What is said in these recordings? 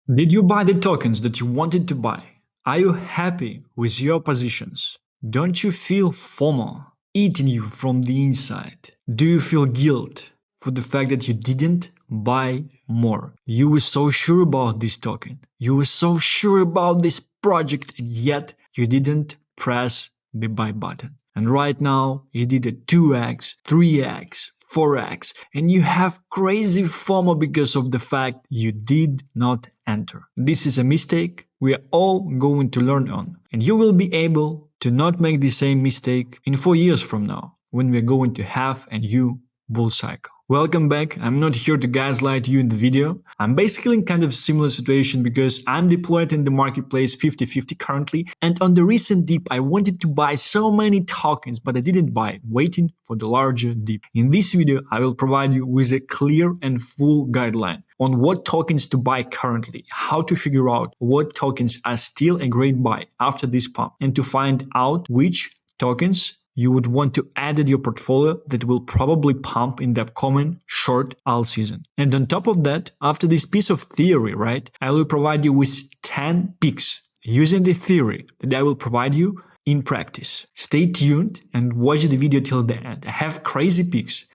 Did you buy the tokens that you wanted to buy? Are you happy with your positions? Don't you feel FOMO eating you from the inside? Do you feel guilt for the fact that you didn't buy more? You were so sure about this token. You were so sure about this project, and yet you didn't press the buy button. And right now, you did a 2x, 3x, 4x, and you have crazy FOMO because of the fact you did not enter. This is a mistake we are all going to learn on, and you will be able to not make the same mistake in 4 years from now when we are going to have a new bull cycle. Welcome back. I'm not here to gaslight you in the video. I'm basically in kind of similar situation because I'm deployed in the marketplace 50-50 currently, and on the recent dip I wanted to buy so many tokens, but I didn't buy, waiting for the larger dip. In this video I will provide you with a clear and full guideline on what tokens to buy currently, how to figure out what tokens are still a great buy after this pump, and to find out which tokens you would want to add to your portfolio that will probably pump in the upcoming short alt season. And on top of that, after this piece of theory, right, I will provide you with 10 picks using the theory that I will provide you in practice. Stay tuned and watch the video till the end. I have crazy picks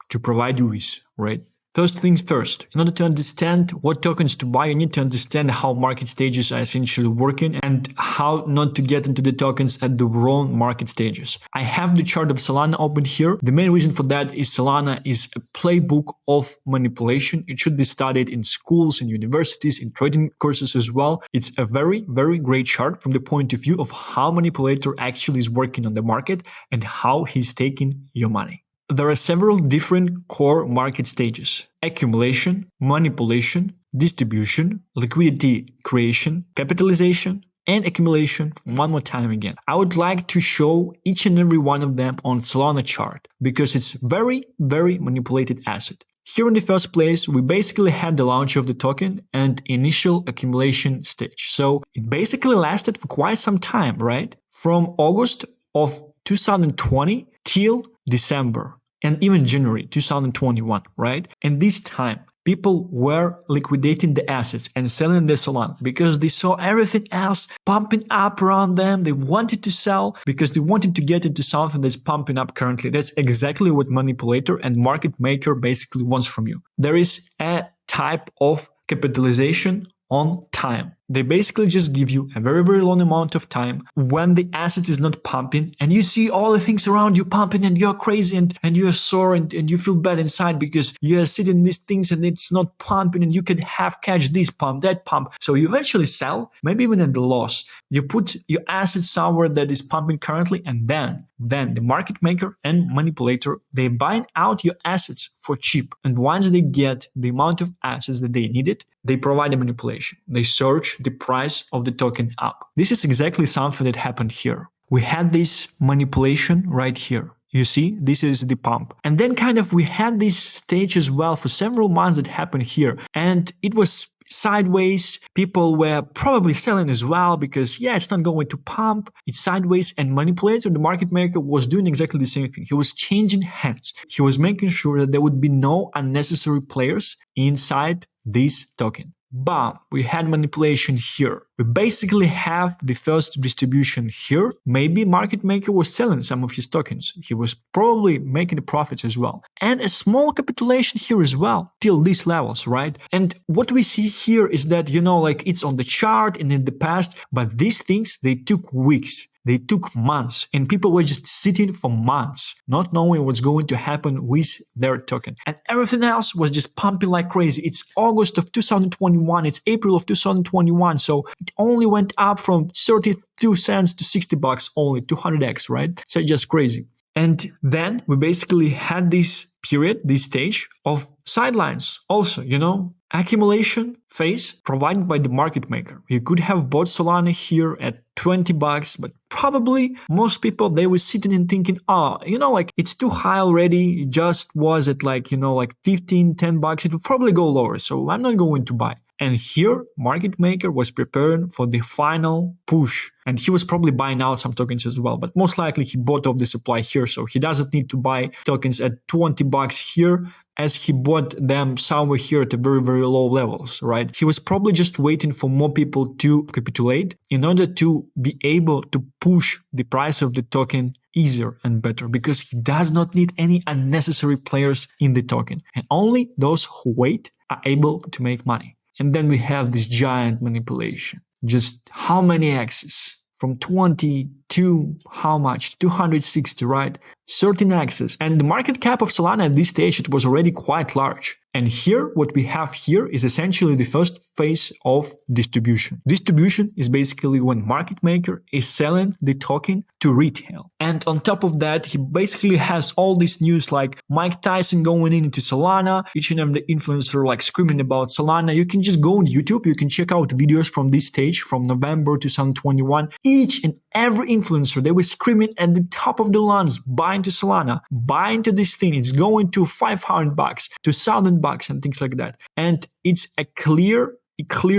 to provide you with, right? First things first, in order to understand what tokens to buy, you need to understand how market stages are essentially working and how not to get into the tokens at the wrong market stages. I have the chart of Solana open here. The main reason for that is Solana is a playbook of manipulation. It should be studied in schools and universities, in trading courses as well. It's a very, very great chart from the point of view of how manipulator actually is working on the market and how he's taking your money. There are several different core market stages: accumulation, manipulation, distribution, liquidity creation, capitalization, and accumulation one more time again. I would like to show each and every one of them on Solana chart because it's very, very manipulated asset. Here in the first place, we basically had the launch of the token and initial accumulation stage. So it basically lasted for quite some time, right? From August of 2020 till December. And even January 2021, right? And this time, people were liquidating the assets and selling the Solana because they saw everything else pumping up around them. They wanted to sell because they wanted to get into something that's pumping up currently. That's exactly what manipulator and market maker basically wants from you. There is a type of capitalization on time. They basically just give you a very, very long amount of time when the asset is not pumping and you see all the things around you pumping and you're crazy and you're sore and you feel bad inside because you're sitting in these things and it's not pumping and you could have catch this pump, that pump. So you eventually sell, maybe even at the loss. You put your asset somewhere that is pumping currently, and then the market maker and manipulator, they buy out your assets for cheap. And once they get the amount of assets that they needed, they provide a manipulation. They search the price of the token up. This is exactly something that happened here. We had this manipulation right here. You see, this is the pump. And then we had this stage as well for several months that happened here. And it was sideways. People were probably selling as well because, it's not going to pump. It's sideways. And manipulator, the market maker, was doing exactly the same thing. He was changing hands. He was making sure that there would be no unnecessary players inside this token. Bam, we had manipulation here. We basically have the first distribution here. Maybe market maker was selling some of his tokens. He was probably making the profits as well. And a small capitulation here as well, till these levels, right? And what we see here is that, it's on the chart and in the past, but these things, they took weeks. They took months, and people were just sitting for months, not knowing what's going to happen with their token. And everything else was just pumping like crazy. It's August of 2021. It's April of 2021. So it only went up from 32 cents to $60 only, 200x, right? So just crazy. And then we basically had this period, this stage of sidelines also, accumulation phase provided by the market maker. You could have bought Solana here at $20, but probably most people, they were sitting and thinking, it's too high already. It just was at 15, $10. It will probably go lower. So I'm not going to buy. And here, market maker was preparing for the final push. And he was probably buying out some tokens as well. But most likely he bought off the supply here. So he doesn't need to buy tokens at $20 here as he bought them somewhere here at the very, very low levels, right? He was probably just waiting for more people to capitulate in order to be able to push the price of the token easier and better, because he does not need any unnecessary players in the token. And only those who wait are able to make money. And then we have this giant manipulation. Just how many X's? From 20 to how much? 260, right? 13 X's. And the market cap of Solana at this stage, it was already quite large. And here, what we have here is essentially the first phase of distribution. Distribution is basically when market maker is selling the token to retail. And on top of that, he basically has all this news like Mike Tyson going into Solana, each and every influencer like screaming about Solana. You can just go on YouTube, you can check out videos from this stage from November 2021. Each and every influencer, they were screaming at the top of the lungs, buy into Solana, buy into this thing. It's going to $500, to $1,000 and things like that. And it's a clear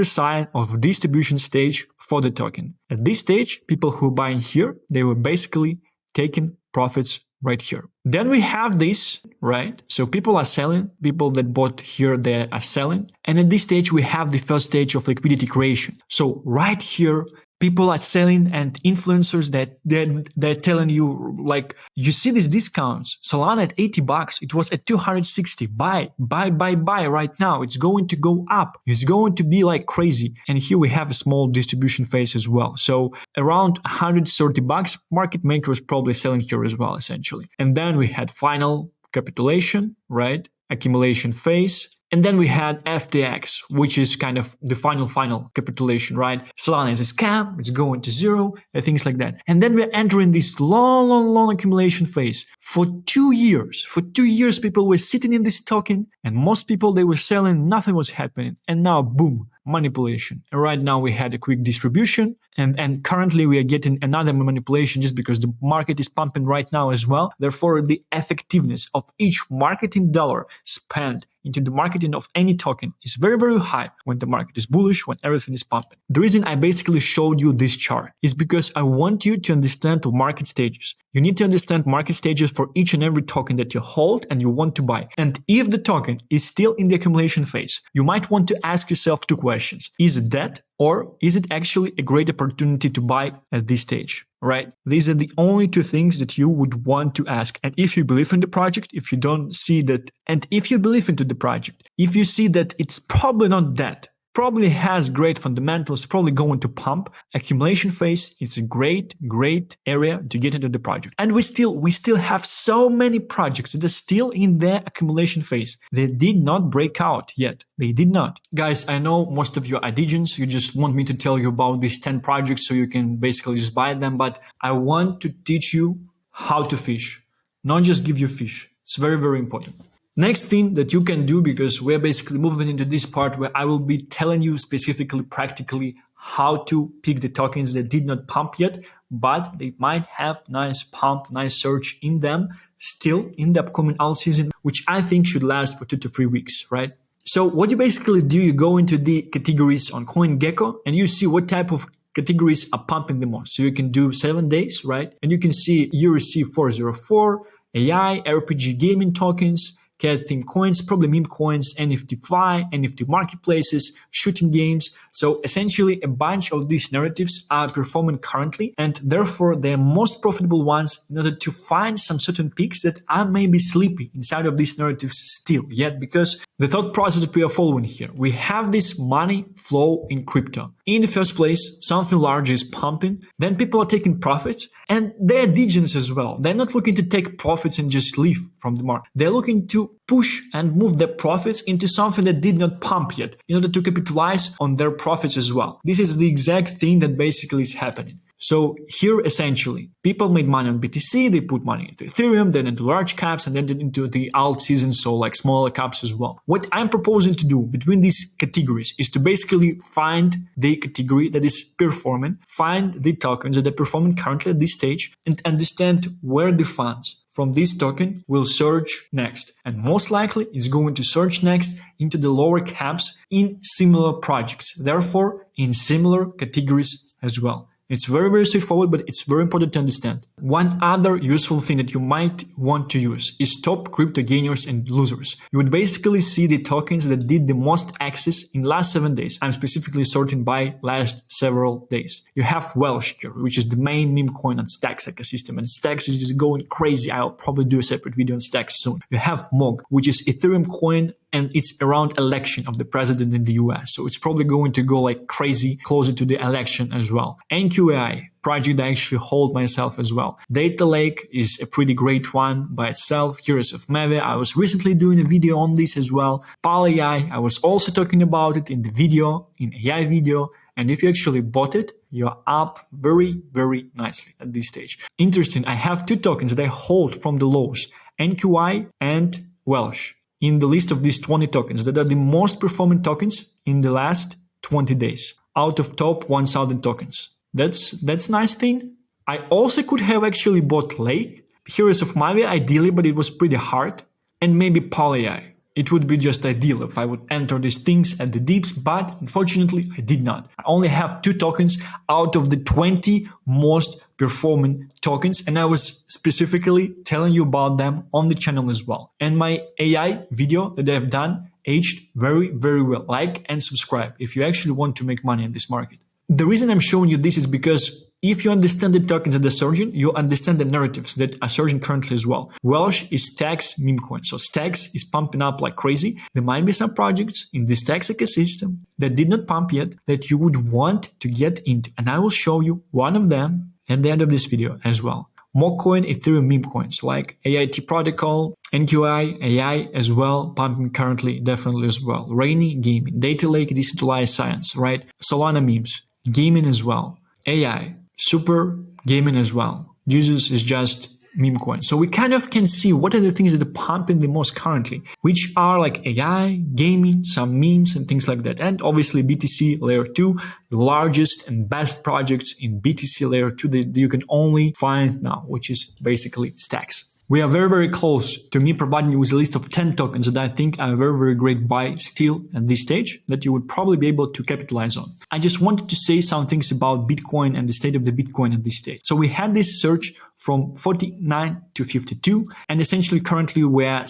sign of distribution stage for the token. At this stage, people who are buying here, they were basically taking profits right here. Then we have this, right? So people are selling, people that bought here, they are selling. And at this stage, we have the first stage of liquidity creation. So right here, people are selling, and influencers that they're telling you, like, you see these discounts. Solana at $80, it was at 260. Buy right now. It's going to go up. It's going to be like crazy. And here we have a small distribution phase as well. So around $130, market maker is probably selling here as well, essentially. And then we had final capitulation, right? Accumulation phase. And then we had FTX, which is kind of the final capitulation, right? Solana is a scam, it's going to zero, and things like that. And then we're entering this long accumulation phase. For 2 years, people were sitting in this token, and most people, they were selling, nothing was happening. And now, boom, manipulation. And right now we had a quick distribution, and currently we are getting another manipulation just because the market is pumping right now as well. Therefore, the effectiveness of each marketing dollar spent into the marketing of any token is very, very high when the market is bullish, when everything is pumping. The reason I basically showed you this chart is because I want you to understand market stages. You need to understand market stages for each and every token that you hold and you want to buy. And if the token is still in the accumulation phase, you might want to ask yourself 2 questions. Is it dead, or is it actually a great opportunity to buy at this stage? Right? These are the only 2 things that you would want to ask. And if you believe in the project, if you don't see that, and if you believe into the project, if you see that it's probably not dead, probably has great fundamentals, probably going to pump, accumulation phase, it's a great area to get into the project. And we still have so many projects that are still in their accumulation phase. They did not break out yet. They did not. Guys, I know most of you are degens. You just want me to tell you about these 10 projects so you can basically just buy them. But I want to teach you how to fish, not just give you fish. It's very, very important. Next thing that you can do, because we're basically moving into this part where I will be telling you specifically, practically, how to pick the tokens that did not pump yet, but they might have nice pump, nice surge in them still in the upcoming alt season, which I think should last for 2 to 3 weeks, right? So what you basically do, you go into the categories on CoinGecko and you see what type of categories are pumping the most. So you can do 7 days, right? And you can see URC 404, AI, RPG gaming tokens, cat theme coins, probably meme coins, NFT-Fi, NFT marketplaces, shooting games. So essentially a bunch of these narratives are performing currently, and therefore they're most profitable ones in order to find some certain peaks that are maybe sleepy inside of these narratives still yet, because the thought process that we are following here, we have this money flow in crypto. In the first place, something large is pumping, then people are taking profits, and they're degens as well. They're not looking to take profits and just leave from the market. They're looking to push and move their profits into something that did not pump yet in order to capitalize on their profits as well. This is the exact thing that basically is happening. So here, essentially, people made money on BTC, they put money into Ethereum, then into large caps, and then into the alt season, so like smaller caps as well. What I'm proposing to do between these categories is to basically find the category that is performing, find the tokens that are performing currently at this stage, and understand where the funds from this token will surge next. And most likely, it's going to surge next into the lower caps in similar projects, therefore in similar categories as well. It's very, very straightforward, but it's very important to understand. One other useful thing that you might want to use is top crypto gainers and losers. You would basically see the tokens that did the most access in last 7 days. I'm specifically sorting by last several days. You have Welsh here, which is the main meme coin on Stacks ecosystem, and Stacks is just going crazy. I'll probably do a separate video on Stacks soon. You have MOG, which is Ethereum coin, and it's around election of the president in the US. So it's probably going to go like crazy closer to the election as well. NQAI, project I actually hold myself as well. Data Lake is a pretty great one by itself. Heroes of Meve, I was recently doing a video on this as well. PAL.ai, I was also talking about it in the video, in AI video. And if you actually bought it, you're up very, very nicely at this stage. Interesting, I have two tokens that I hold from the lows, NQI and Welsh, in the list of these 20 tokens that are the most performing tokens in the last 20 days out of top 1,000 tokens. That's a nice thing. I also could have actually bought Lake, Heroes of Mavia ideally, but it was pretty hard, and maybe PAL.ai. It would be just ideal if I would enter these things at the dips, but unfortunately I did not. I only have 2 tokens out of the 20 most performing tokens, and I was specifically telling you about them on the channel as well. And my AI video that I've done aged very, very well. Like and subscribe if you actually want to make money in this market. The reason I'm showing you this is because if you understand the tokens that are surging, you understand the narratives that are surging currently as well. Welsh is Stacks MemeCoin. So Stacks is pumping up like crazy. There might be some projects in the Stacks ecosystem that did not pump yet that you would want to get into. And I will show you one of them at the end of this video as well. MemeCoin, Ethereum meme coins like AIT protocol, NQI, AI as well, pumping currently definitely as well. Rainy, gaming, Data Lake, decentralized science, right? Solana memes, gaming as well. AI, super gaming as well. Jesus is just meme coin. So we kind of can see what are the things that are pumping the most currently, which are like AI, gaming, some memes and things like that. And obviously BTC layer 2, the largest and best projects in BTC layer 2 that you can only find now, which is basically Stacks. We are very, very close to me providing you with a list of 10 tokens that I think are a very, very great buy still at this stage that you would probably be able to capitalize on. I just wanted to say some things about Bitcoin and the state of the Bitcoin at this stage. So we had this surge from 49 to 52, and essentially currently we're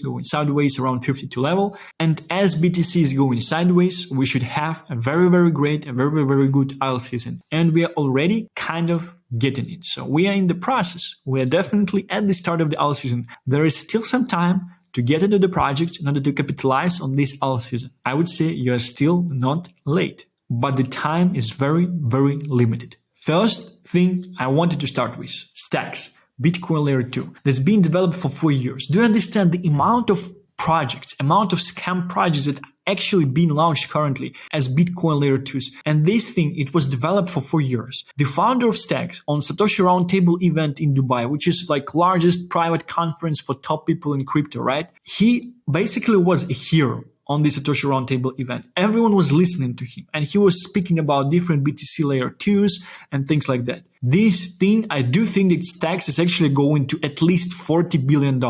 going sideways around 52 level. And as BTC is going sideways, we should have a very, very great, a very, very good IL season. And we are already kind of getting it. So we are in the process. We are definitely at the start of the IL season. There is still some time to get into the project in order to capitalize on this IL season. I would say you're still not late, but the time is very, very limited. First thing I wanted to start with, Stacks, Bitcoin layer 2, that's been developed for 4 years. Do you understand the amount of projects, amount of scam projects that actually being launched currently as Bitcoin layer 2s? And this thing, it was developed for 4 years. The founder of Stacks on Satoshi Roundtable event in Dubai, which is like largest private conference for top people in crypto, right? He basically was a hero on the Satoshi Roundtable event. Everyone was listening to him and he was speaking about different BTC layer 2s and things like that. This thing, I do think that Stacks is actually going to at least $40 billion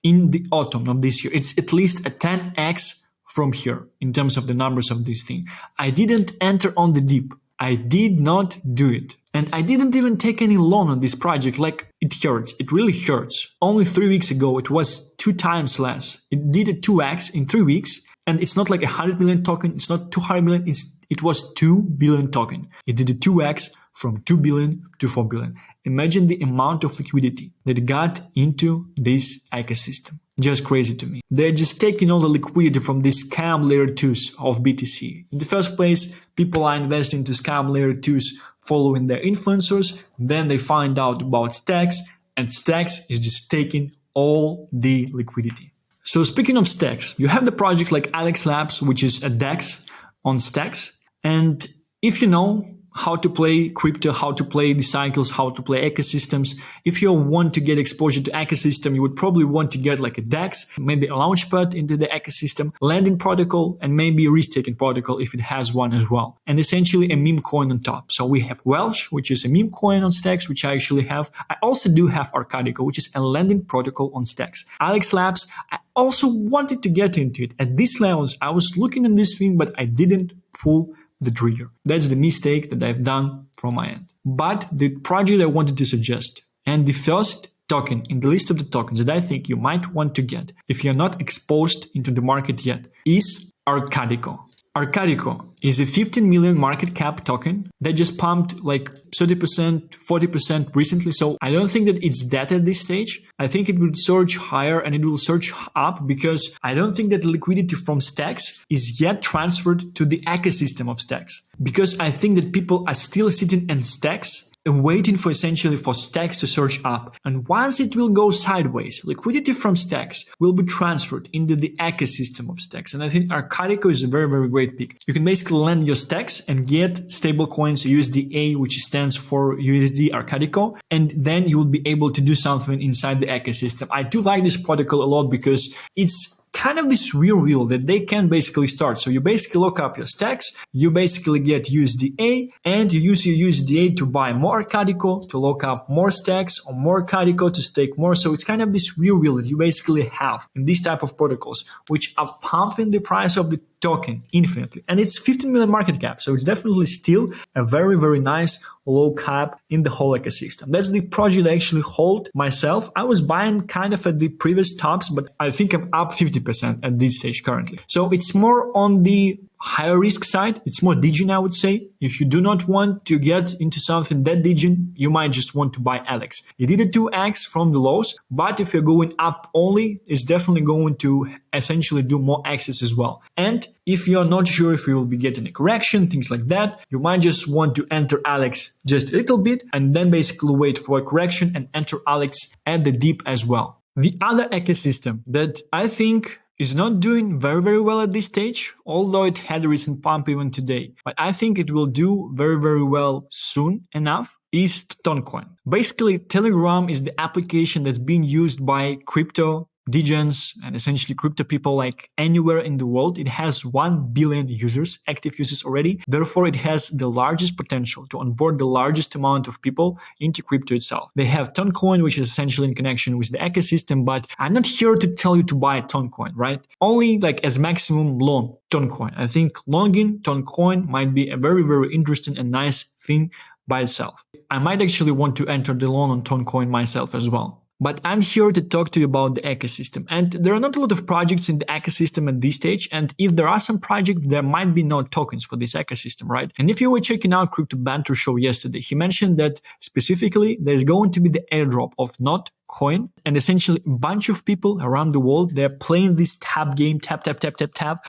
in the autumn of this year. It's at least a 10x from here in terms of the numbers of this thing. I didn't enter on the dip. I did not do it. And I didn't even take any loan on this project. Like, it hurts. It really hurts. Only 3 weeks ago, it was 2 times less. It did a 2x in 3 weeks. And it's not like 100 million token. It's not 200 million. It was 2 billion token. It did a 2x from 2 billion to 4 billion. Imagine the amount of liquidity that got into this ecosystem. Just crazy to me. They're just taking all the liquidity from these scam layer 2s of BTC. In the first place, people are investing into scam layer 2s following their influencers. Then they find out about Stacks, and Stacks is just taking all the liquidity. So speaking of Stacks, you have the project like Alex Labs, which is a DEX on Stacks. And if you know how to play crypto, how to play the cycles, how to play ecosystems, if you want to get exposure to ecosystem, you would probably want to get like a DEX, maybe a launchpad into the ecosystem, landing protocol, and maybe a risk-taking protocol if it has one as well. And essentially a meme coin on top. So we have Welsh, which is a meme coin on Stacks, which I actually have. I also do have Arkadiko, which is a landing protocol on Stacks. Alex Labs, I also wanted to get into it. At these levels, I was looking at this thing, but I didn't pull the trigger. That's the mistake that I've done from my end. But the project I wanted to suggest, and the first token in the list of the tokens that I think you might want to get if you're not exposed into the market yet, is Arkadiko. Arkadiko is a 15 million market cap token that just pumped like 30%, 40% recently. So I don't think that it's that at this stage. I think it will surge higher and it will surge up because I don't think that the liquidity from stacks is yet transferred to the ecosystem of stacks. Because I think that people are still sitting in stacks and waiting for essentially for stacks to surge up. And once it will go sideways, liquidity from stacks will be transferred into the ecosystem of stacks. And I think Arkadiko is a very, very great pick. You can basically lend your stacks and get stablecoins USDA, which stands for USD Arkadiko. And then you will be able to do something inside the ecosystem. I do like this protocol a lot because it's kind of this real wheel that they can basically start. So you basically lock up your stacks, you basically get USDA, and you use your USDA to buy more Arkadiko, to lock up more stacks or more Arkadiko to stake more. So it's kind of this real wheel that you basically have in these type of protocols, which are pumping the price of the token infinitely. And it's 15 million market cap. So it's definitely still a very, very nice low cap in the whole ecosystem. That's the project I actually hold myself. I was buying kind of at the previous tops, but I think I'm up 50% at this stage currently. So it's more on the higher risk side. It's more degen, I would say. If you do not want to get into something that degen, you might just want to buy Alex. It did a 2x from the lows, but if you're going up only, it's definitely going to essentially do more access as well. And if you're not sure if you will be getting a correction, things like that, you might just want to enter Alex just a little bit and then basically wait for a correction and enter Alex at the dip as well. The other ecosystem that I think is not doing very, very well at this stage, although it had a recent pump even today, but I think it will do very, very well soon enough, is Toncoin. Basically, Telegram is the application that's being used by crypto degens and essentially crypto people like anywhere in the world. It has 1 billion users, active users already. Therefore, it has the largest potential to onboard the largest amount of people into crypto itself. They have Toncoin, which is essentially in connection with the ecosystem, but I'm not here to tell you to buy Toncoin, right? Only like as maximum long Toncoin. I think longing Toncoin might be a very, very interesting and nice thing by itself. I might actually want to enter the long on Toncoin myself as well. But I'm here to talk to you about the ecosystem. And there are not a lot of projects in the ecosystem at this stage. And if there are some projects, there might be no tokens for this ecosystem, right? And if you were checking out Crypto Banter show yesterday, he mentioned that specifically there's going to be the airdrop of not coin, and essentially a bunch of people around the world, they're playing this tap game, tap,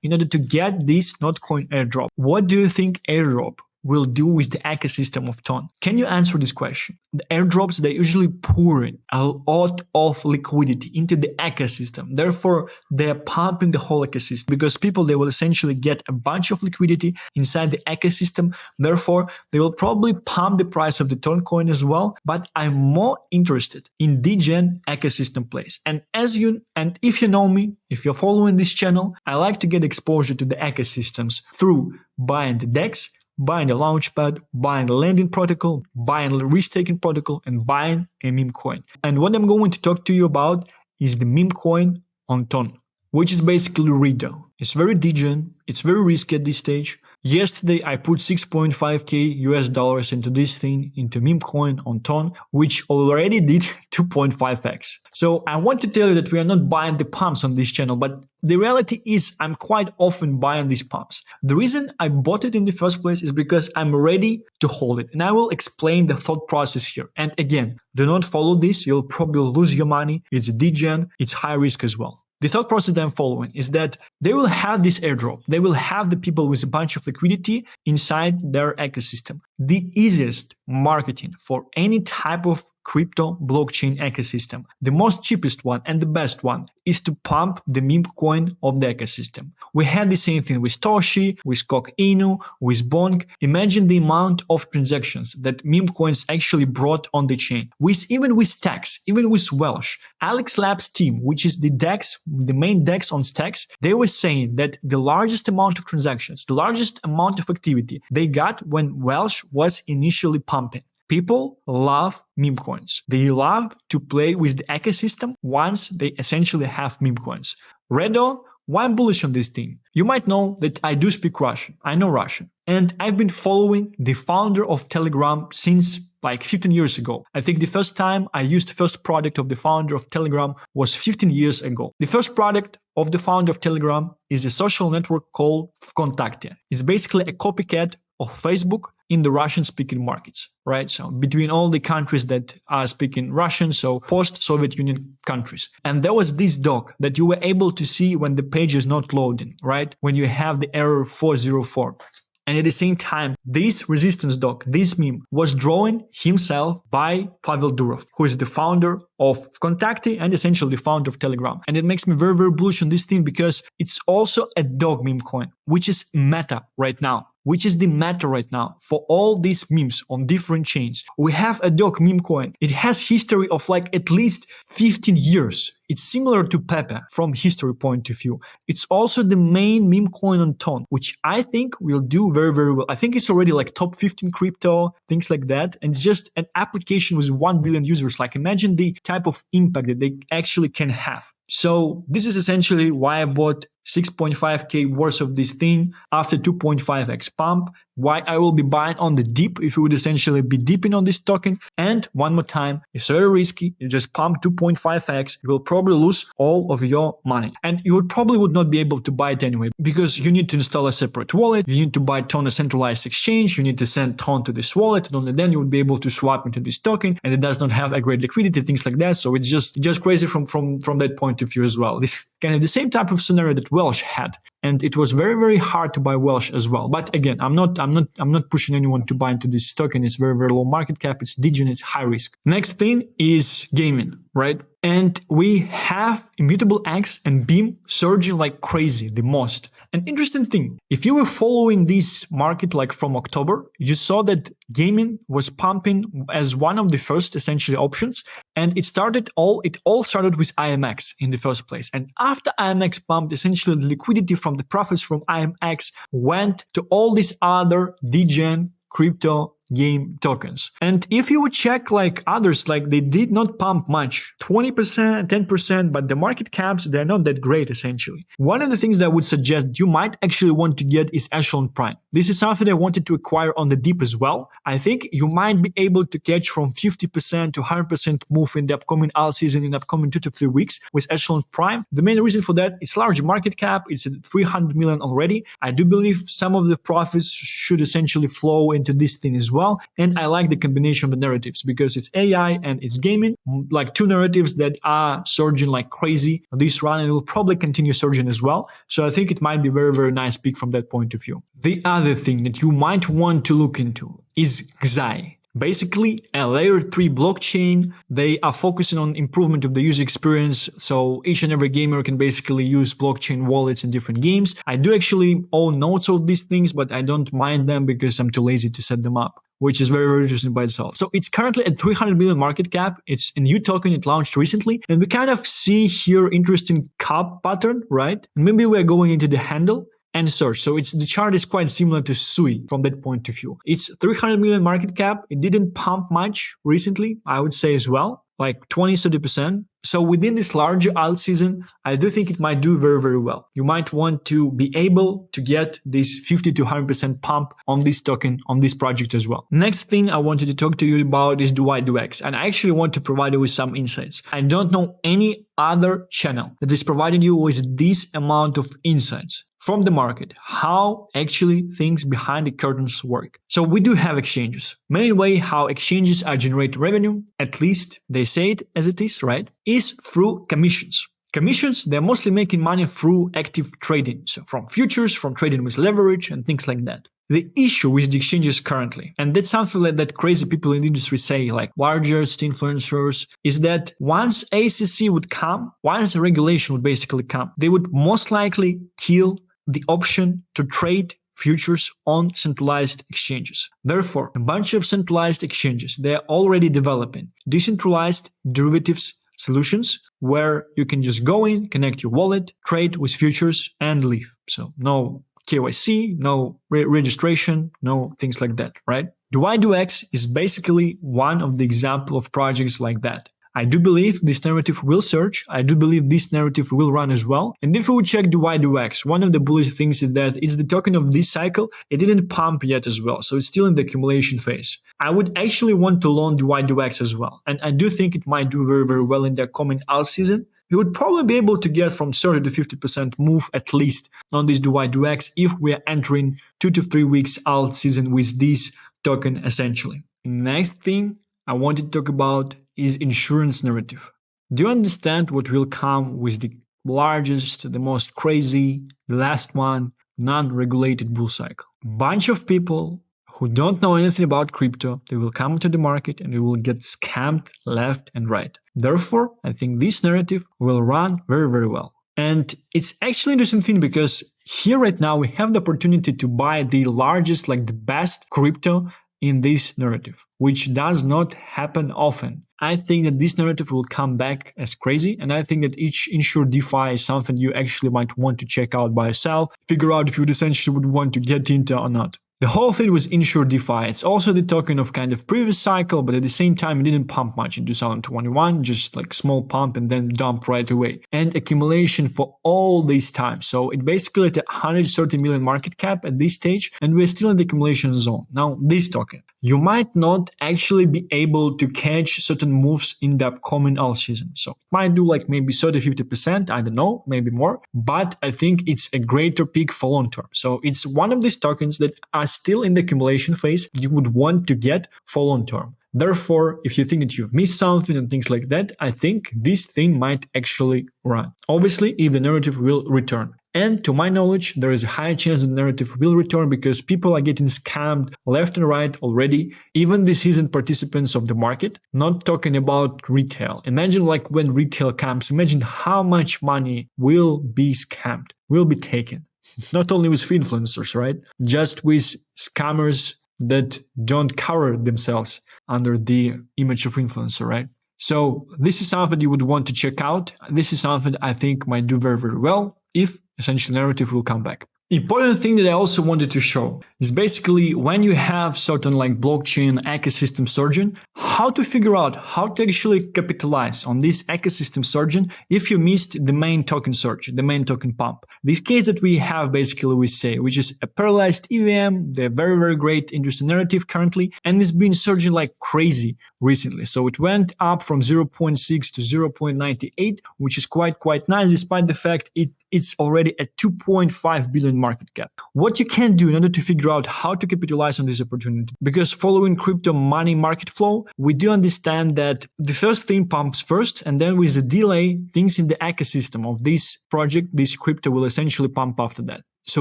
in order to get this not coin airdrop. What do you think airdrop will do with the ecosystem of Ton? Can you answer this question? The airdrops, they usually pour in a lot of liquidity into the ecosystem. Therefore, they're pumping the whole ecosystem because people, they will essentially get a bunch of liquidity inside the ecosystem. Therefore, they will probably pump the price of the Toncoin as well. But I'm more interested in degen ecosystem plays. And if you know me, if you're following this channel, I like to get exposure to the ecosystems through buying the DEX, buying a launchpad, buying a lending protocol, buying a risk-taking protocol, and buying a MemeCoin. And what I'm going to talk to you about is the MemeCoin on Ton, which is basically Rido. It's very degen, it's very risky at this stage. Yesterday, I put $6.5k US into this thing, into MemeCoin on Ton, which already did 2.5x. So I want to tell you that we are not buying the pumps on this channel, but the reality is I'm quite often buying these pumps. The reason I bought it in the first place is because I'm ready to hold it. And I will explain the thought process here. And again, do not follow this. You'll probably lose your money. It's degen, it's high risk as well. The thought process that I'm following is that they will have this airdrop. They will have the people with a bunch of liquidity inside their ecosystem. The easiest marketing for any type of crypto blockchain ecosystem, the most cheapest one and the best one, is to pump the MemeCoin of the ecosystem. We had the same thing with Toshi, with Kok Inu, with Bonk. Imagine the amount of transactions that MemeCoins actually brought on the chain. Even with Stacks, even with Welsh, Alex Labs team, which is the DEX, the main DEX on Stacks, they were saying that the largest amount of transactions, the largest amount of activity they got when Welsh was initially pumping. People love meme coins. They love to play with the ecosystem once they essentially have meme coins. Redo Why I'm bullish on this thing? You might know that I do speak Russian. I know Russian. And I've been following the founder of Telegram since like 15 years ago. I think the first time I used the first product of the founder of Telegram was 15 years ago. The first product of the founder of Telegram is a social network called Vkontakte. It's basically a copycat of Facebook in the Russian-speaking markets, right? So between all the countries that are speaking Russian, so post-Soviet Union countries. And there was this dog that you were able to see when the page is not loading, right? When you have the error 404. And at the same time, this resistance dog, this meme, was drawn himself by Pavel Durov, who is the founder of Vkontakte and essentially the founder of Telegram. And it makes me very, very bullish on this thing because it's also a dog meme coin, which is meta right now. Which is the meta right now for all these memes on different chains. We have a dog meme coin. It has history of like at least 15 years. It's similar to Pepe from history point of view. It's also the main meme coin on Ton, which I think will do very, very well. I think it's already like top 15 crypto, things like that. And it's just an application with 1 billion users. Like imagine the type of impact that they actually can have. So this is essentially why I bought 6.5k worth of this thing after 2.5x pump, why I will be buying on the dip if you would essentially be dipping on this token. And one more time, it's very risky. You just pump 2.5x, you will probably lose all of your money. And you would not be able to buy it anyway because you need to install a separate wallet. You need to buy Ton a centralized exchange. You need to send Ton to this wallet. And only then you would be able to swap into this token. And it does not have a great liquidity, things like that. So it's just crazy from that point of view as well. This kind of the same type of scenario that Welsh had. And it was very, very hard to buy Welsh as well. But again, I'm not pushing anyone to buy into this token. It's very, very low market cap. It's DG and it's high risk. Next thing is gaming, right? And we have Immutable X and Beam surging like crazy, the most. An interesting thing, if you were following this market like from October, you saw that gaming was pumping as one of the first essentially options. And it all started with IMX in the first place. And after IMX pumped, essentially the liquidity from the profits from IMX went to all these other degen crypto game tokens. And if you would check like others, like they did not pump much, 20%, 10%, but the market caps, they're not that great essentially. One of the things that I would suggest you might actually want to get is Echelon Prime. This is something I wanted to acquire on the dip as well. I think you might be able to catch from 50% to 100% move in the upcoming alt season in the upcoming 2 to 3 weeks with Echelon Prime. The main reason for that is large market cap. It's at 300 million already. I do believe some of the profits should essentially flow into this thing as well. And I like the combination of the narratives because it's AI and it's gaming, like two narratives that are surging like crazy this run and it will probably continue surging as well. So I think it might be very, very nice pick from that point of view. The other thing that you might want to look into is DeSci. Basically, a layer 3 blockchain. They are focusing on improvement of the user experience. So each and every gamer can basically use blockchain wallets in different games. I do actually own nodes of these things, but I don't mind them because I'm too lazy to set them up, which is very, very interesting by itself. So it's currently at 300 million market cap. It's a new token. It launched recently. And we kind of see here interesting cup pattern, right? And maybe we're going into the handle and search. So the chart is quite similar to Sui from that point of view. It's 300 million market cap. It didn't pump much recently, I would say as well, like 20-30%. So within this larger alt season, I do think it might do very, very well. You might want to be able to get this 50 to 100% pump on this token, on this project as well. Next thing I wanted to talk to you about is DYDX. And I actually want to provide you with some insights. I don't know any other channel that is providing you with this amount of insights from the market, how actually things behind the curtains work. So we do have exchanges. Main way how exchanges are generating revenue, at least they say it as it is, right, is through commissions. Commissions, they're mostly making money through active trading. So from futures, from trading with leverage and things like that. The issue with the exchanges currently, and that's something that crazy people in the industry say, like largest influencers, is that once ACC would come, once the regulation would basically come, they would most likely kill the option to trade futures on centralized exchanges. Therefore, a bunch of centralized exchanges, they're already developing decentralized derivatives solutions where you can just go in, connect your wallet, trade with futures and leave. So no KYC, no registration, no things like that, right? DYDX is basically one of the example of projects like that. I do believe this narrative will surge. I do believe this narrative will run as well. And if we would check DYDX, one of the bullish things is that it's the token of this cycle. It didn't pump yet as well, so it's still in the accumulation phase. I would actually want to long DYDX as well, and I do think it might do very, very well in the coming alt season. You would probably be able to get from 30 to 50% move at least on this DYDX if we are entering 2 to 3 weeks alt season with this token essentially. Next thing I want to talk about is insurance narrative. Do you understand what will come with the largest, the most crazy, the last one, non-regulated bull cycle? Bunch of people who don't know anything about crypto, they will come to the market and they will get scammed left and right. Therefore, I think this narrative will run very, very well. And it's actually an interesting thing because here right now we have the opportunity to buy the largest, like the best crypto in this narrative, which does not happen often. I think that this narrative will come back as crazy, and I think that each inSure DeFi is something you actually might want to check out by yourself, figure out if you essentially would want to get into or not. The whole thing was inSure DeFi. It's also the token of kind of previous cycle, but at the same time, it didn't pump much in 2021, just like small pump and then dump right away. And accumulation for all this time. So it basically at 130 million market cap at this stage, and we're still in the accumulation zone. Now, this token, you might not actually be able to catch certain moves in the upcoming alt season. So it might do like maybe 30-50%, I don't know, maybe more, but I think it's a greater peak for long term. So it's one of these tokens that are still in the accumulation phase you would want to get for long term. Therefore, if you think that you've missed something and things like that, I think this thing might actually run. Obviously, if the narrative will return. And to my knowledge, there is a high chance the narrative will return because people are getting scammed left and right already, even the seasoned participants of the market, not talking about retail. Imagine like when retail comes, imagine how much money will be scammed, will be taken. Not only with influencers, right? Just with scammers that don't cover themselves under the image of influencer, right? So this is something you would want to check out. This is something I think might do very, very well if essential narrative will come back. Important thing that I also wanted to show is basically when you have certain like blockchain ecosystem surgeon, how to figure out how to actually capitalize on this ecosystem surgeon if you missed the main token surge, the main token pump. This case that we have basically we say, which is a parallelized EVM, the very, very great interesting narrative currently, and it's been surging like crazy recently. So it went up from 0.6 to 0.98, which is quite nice, despite the fact it's already at 2.5 billion market cap. What you can do in order to figure out how to capitalize on this opportunity, because following crypto money market flow, we do understand that the first thing pumps first, and then with a delay, things in the ecosystem of this project, this crypto will essentially pump after that. So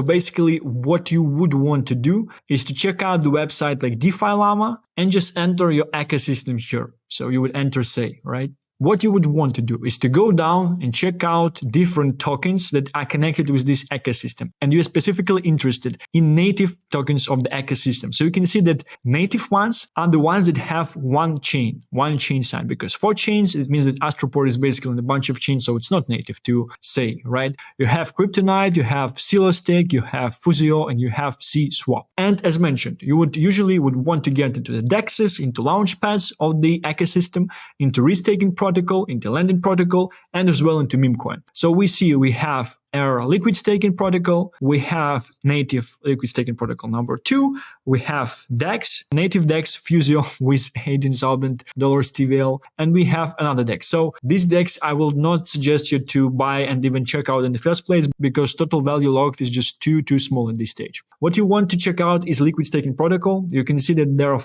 basically what you would want to do is to check out the website like DeFi Llama and just enter your ecosystem here. So you would enter say, right? What you would want to do is to go down and check out different tokens that are connected with this ecosystem. And you're specifically interested in native tokens of the ecosystem. So you can see that native ones are the ones that have one chain sign, because 4 chains, it means that Astroport is basically in a bunch of chains. So it's not native to say, right? You have Kryptonite, you have Silostake, you have Fusio, and you have C-Swap. And as mentioned, you would usually want to get into the DEXs, into launchpads of the ecosystem, into restaking protocol, into lending protocol, and as well into MemeCoin. So we have our liquid staking protocol, we have native liquid staking protocol number 2, we have DEX, native DEX Fusio with $18,000 TVL, and we have another DEX. So this DEX I will not suggest you to buy and even check out in the first place because total value locked is just too small in this stage. What you want to check out is liquid staking protocol. You can see that there are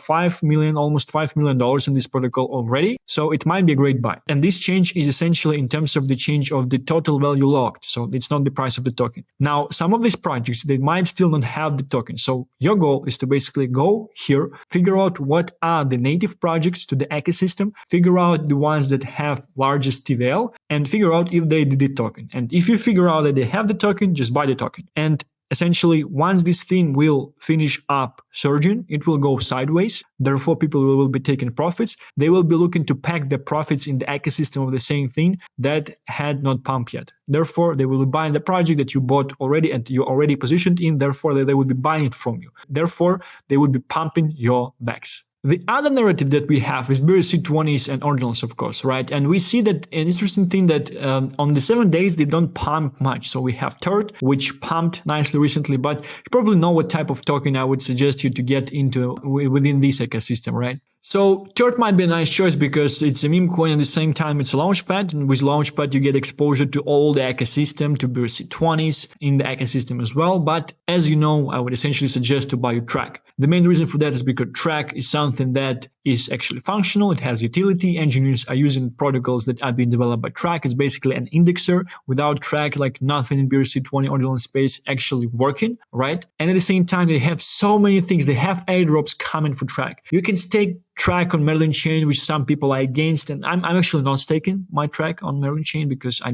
almost $5 million in this protocol already, so it might be a great buy. And this change is essentially in terms of the change of the total value locked, so it's not the price of the token. Now, some of these projects, they might still not have the token. So your goal is to basically go here, figure out what are the native projects to the ecosystem, figure out the ones that have largest TVL, and figure out if they did the token. And if you figure out that they have the token, just buy the token. And essentially, once this thing will finish up surging, it will go sideways. Therefore, people will be taking profits. They will be looking to pack the profits in the ecosystem of the same thing that had not pumped yet. Therefore, they will be buying the project that you bought already and you already positioned in. Therefore, they will be buying it from you. Therefore, they will be pumping your backs. The other narrative that we have is BRC20s and ordinals, of course, right? And we see that an interesting thing that on the 7 days, they don't pump much. So we have TERT, which pumped nicely recently, but you probably know what type of token I would suggest you to get into within this ecosystem, right? So TERT might be a nice choice because it's a meme coin, at the same time it's a launchpad, and with launchpad you get exposure to all the ecosystem, to BRC20s in the ecosystem as well. But as you know, I would essentially suggest to buy your TRAC. The main reason for that is because TRAC is something that is actually functional. It has utility. Engineers are using protocols that are being developed by TRAC. It's basically an indexer. Without TRAC, like nothing in BRC20 ordinal space actually working, right? And at the same time, they have so many things. They have airdrops coming for TRAC. You can stake TRAC on Merlin chain, which some people are against, and I'm actually not staking my TRAC on Merlin chain because I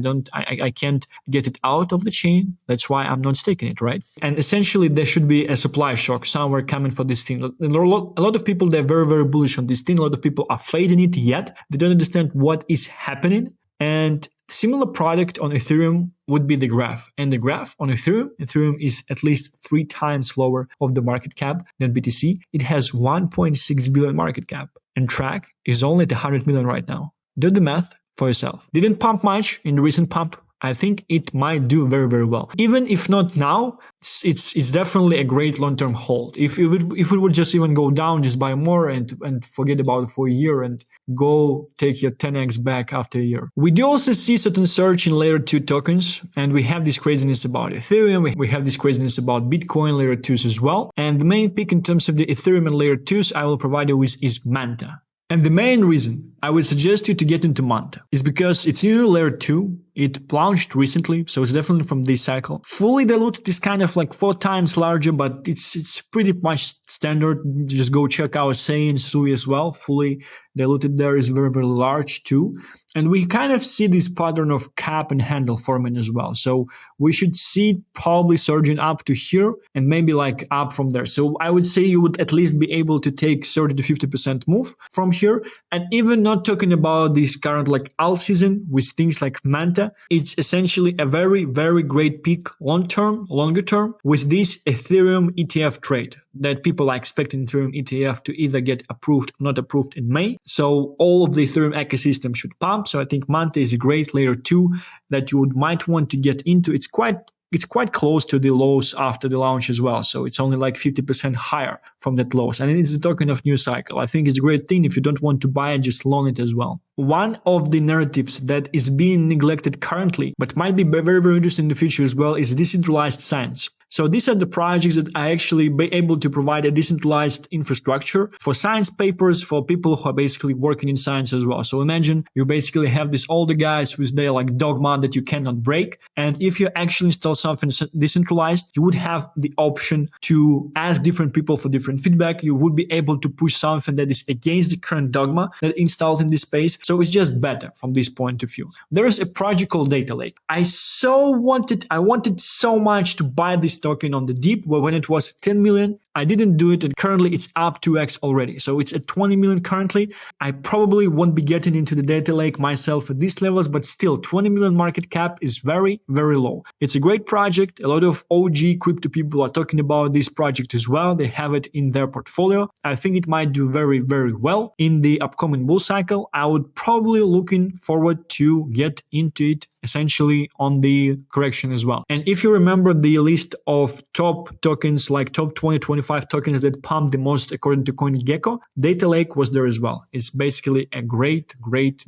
can't get it out of the chain. That's why I'm not staking it, right? And essentially there should be a supply shock somewhere coming for this thing. A lot of people, they're very, very bullish on this thing. A lot of people are fading it yet. They don't understand what is happening. And similar product on Ethereum would be the graph. And the graph on Ethereum is at least 3 times lower of the market cap than BTC. It has 1.6 billion market cap. And TRAC is only at 100 million right now. Do the math for yourself. Didn't pump much in the recent pump. I think it might do very, very well. Even if not now, it's definitely a great long-term hold. If it would just even go down, just buy more and forget about it for a year and go take your 10x back after a year. We do also see certain surge in layer 2 tokens, and we have this craziness about Ethereum. We have this craziness about Bitcoin layer 2s as well. And the main pick in terms of the Ethereum and layer 2s I will provide you with is Manta. And the main reason I would suggest you to get into Manta is because it's new layer 2. It launched recently, so it's definitely from this cycle. Fully diluted is kind of like 4 times larger, but it's pretty much standard. Just go check out Sane, Sui as well. Fully diluted there is very, very large too. And we kind of see this pattern of cap and handle forming as well. So we should see probably surging up to here and maybe like up from there. So I would say you would at least be able to take 30 to 50% move from here. And even not talking about this current like alt season with things like Manta, it's essentially a very, very great peak longer term with this Ethereum ETF trade that people are expecting Ethereum ETF to either get approved or not approved in May. So all of the Ethereum ecosystem should pump. So I think Manta is a great layer 2 that you might want to get into. It's quite close to the lows after the launch as well. So it's only like 50% higher from that lows. And it's a token of new cycle. I think it's a great thing. If you don't want to buy it, just long it as well. One of the narratives that is being neglected currently, but might be very, very interesting in the future as well, is decentralized science. So these are the projects that are actually be able to provide a decentralized infrastructure for science papers, for people who are basically working in science as well. So imagine you basically have these older guys with their like dogma that you cannot break. And if you actually install something decentralized, you would have the option to ask different people for different feedback. You would be able to push something that is against the current dogma that installed in this space. So it's just better from this point of view. There is a project called Data Lake. I wanted so much to buy this token on the deep, but when it was 10 million, I didn't do it, and currently it's up 2x already. So it's at 20 million currently. I probably won't be getting into the Data Lake myself at these levels, but still 20 million market cap is very, very low. It's a great project. A lot of OG crypto people are talking about this project as well. They have it in their portfolio. I think it might do very, very well in the upcoming bull cycle. I would probably looking forward to get into it essentially on the correction as well. And if you remember the list of top tokens, like top 20, 25 tokens that pumped the most according to CoinGecko, Data Lake was there as well. It's basically a great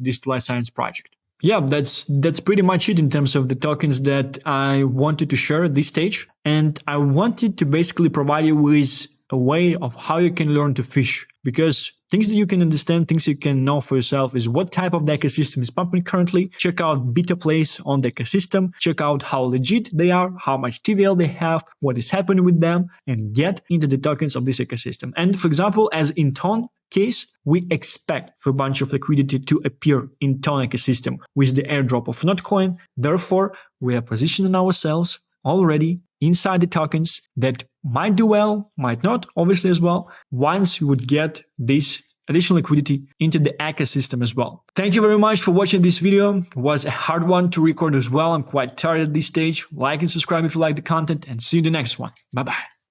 decentralized science project. Yeah, that's pretty much it in terms of the tokens that I wanted to share at this stage. And I wanted to basically provide you with a way of how you can learn to fish, because things that you can understand, things you can know for yourself is what type of the ecosystem is pumping currently. Check out beta plays on the ecosystem. Check out how legit they are, how much TVL they have, what is happening with them, and get into the tokens of this ecosystem. And for example, as in Ton case, we expect for a bunch of liquidity to appear in Ton ecosystem with the airdrop of Toncoin. Therefore, we are positioning ourselves already inside the tokens that might do well, might not, obviously as well, once you would get this additional liquidity into the ecosystem as well. Thank you very much for watching this video. It was a hard one to record as well. I'm quite tired at this stage. Like and subscribe if you like the content, and see you in the next one. Bye-bye.